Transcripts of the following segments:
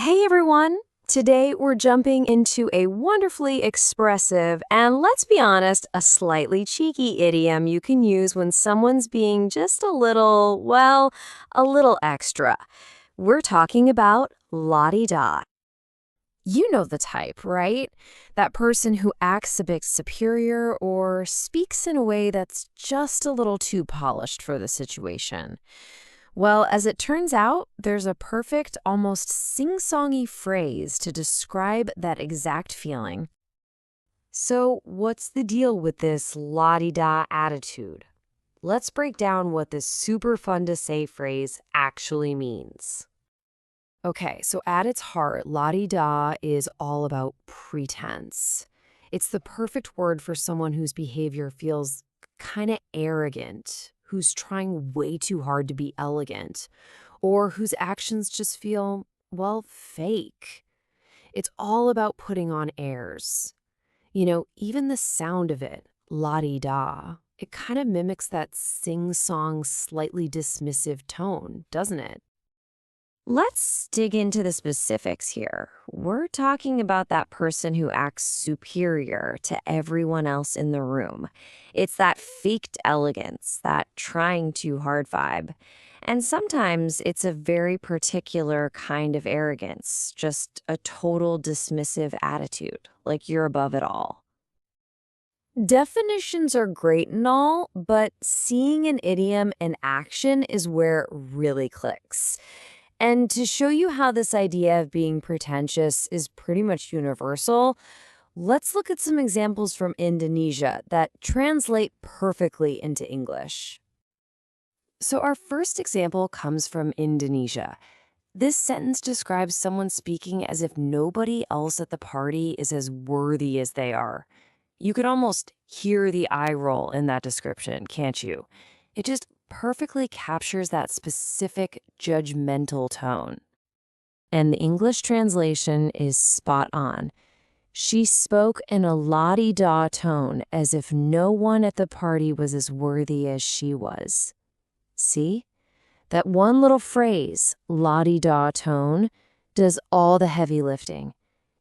Hey everyone! Today we're jumping into a wonderfully expressive and, let's be honest, a slightly cheeky idiom you can use when someone's being just a little, well, a little extra. We're talking about la-di-da. You know the type, right? That person who acts a bit superior or speaks in a way that's just a little too polished for the situation. Well, as it turns out, there's a perfect, almost sing-songy phrase to describe that exact feeling. So, what's the deal with this la-di-da attitude? Let's break down what this super fun to say phrase actually means. Okay, so at its heart, la-di-da is all about pretense. It's the perfect word for someone whose behavior feels kind of arrogant, who's trying way too hard to be elegant, or whose actions just feel, well, fake. It's all about putting on airs. You know, even the sound of it, la-di-da, it kind of mimics that sing-song, slightly dismissive tone, doesn't it? Let's dig into the specifics here. We're talking about that person who acts superior to everyone else in the room. It's that faked elegance, that trying too hard vibe. And sometimes it's a very particular kind of arrogance, just a total dismissive attitude, like you're above it all. Definitions are great and all, but seeing an idiom in action is where it really clicks. And to show you how this idea of being pretentious is pretty much universal, let's look at some examples from Indonesia that translate perfectly into English. So our first example comes from Indonesia. This sentence describes someone speaking as if nobody else at the party is as worthy as they are. You could almost hear the eye roll in that description, can't you? It just perfectly captures that specific judgmental tone. And the English translation is spot on. She spoke in a la-di-da tone as if no one at the party was as worthy as she was. See? That one little phrase, la-di-da tone, does all the heavy lifting.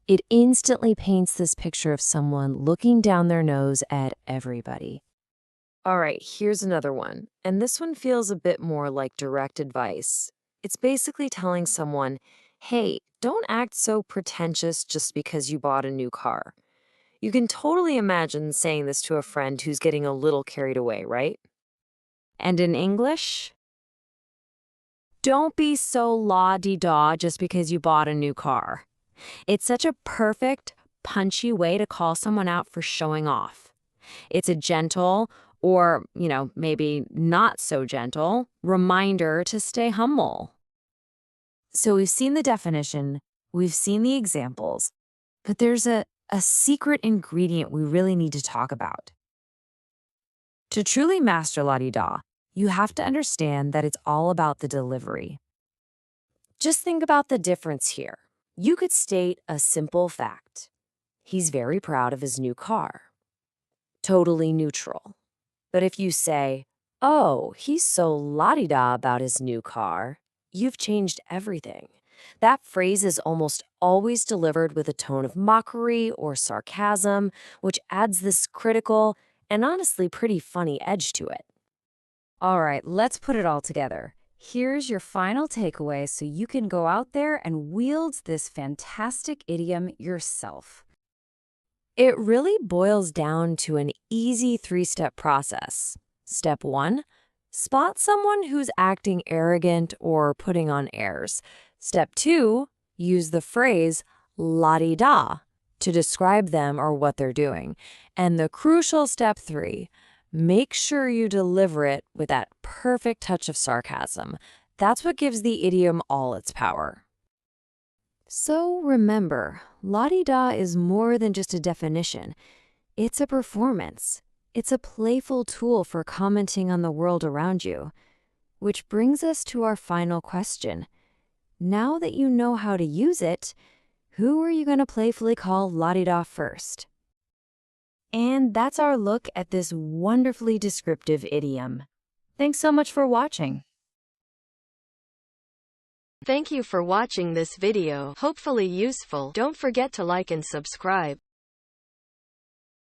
It instantly paints this picture of someone looking down their nose at everybody. All right, here's another one. And this one feels a bit more like direct advice. It's basically telling someone, hey, don't act so pretentious just because you bought a new car. You can totally imagine saying this to a friend who's getting a little carried away, right? And in English, don't be so la-di-da just because you bought a new car. It's such a perfect, punchy way to call someone out for showing off. It's a gentle, or, maybe not so gentle, reminder to stay humble. So we've seen the definition, we've seen the examples, but there's a secret ingredient we really need to talk about. To truly master la-di-da, you have to understand that it's all about the delivery. Just think about the difference here. You could state a simple fact. He's very proud of his new car. Totally neutral. But if you say, oh, he's so la-di-da about his new car, you've changed everything. That phrase is almost always delivered with a tone of mockery or sarcasm, which adds this critical and honestly pretty funny edge to it. All right, let's put it all together. Here's your final takeaway so you can go out there and wield this fantastic idiom yourself. It really boils down to an easy three-step process. Step 1, spot someone who's acting arrogant or putting on airs. Step 2, use the phrase la-di-da to describe them or what they're doing. And the crucial step 3, make sure you deliver it with that perfect touch of sarcasm. That's what gives the idiom all its power. So remember, la-di-da is more than just a definition. It's a performance. It's a playful tool for commenting on the world around you. Which brings us to our final question. Now that you know how to use it, who are you going to playfully call la-di-da first? And that's our look at this wonderfully descriptive idiom. Thanks so much for watching. Thank you for watching this video. Hopefully useful. Don't forget to like and subscribe.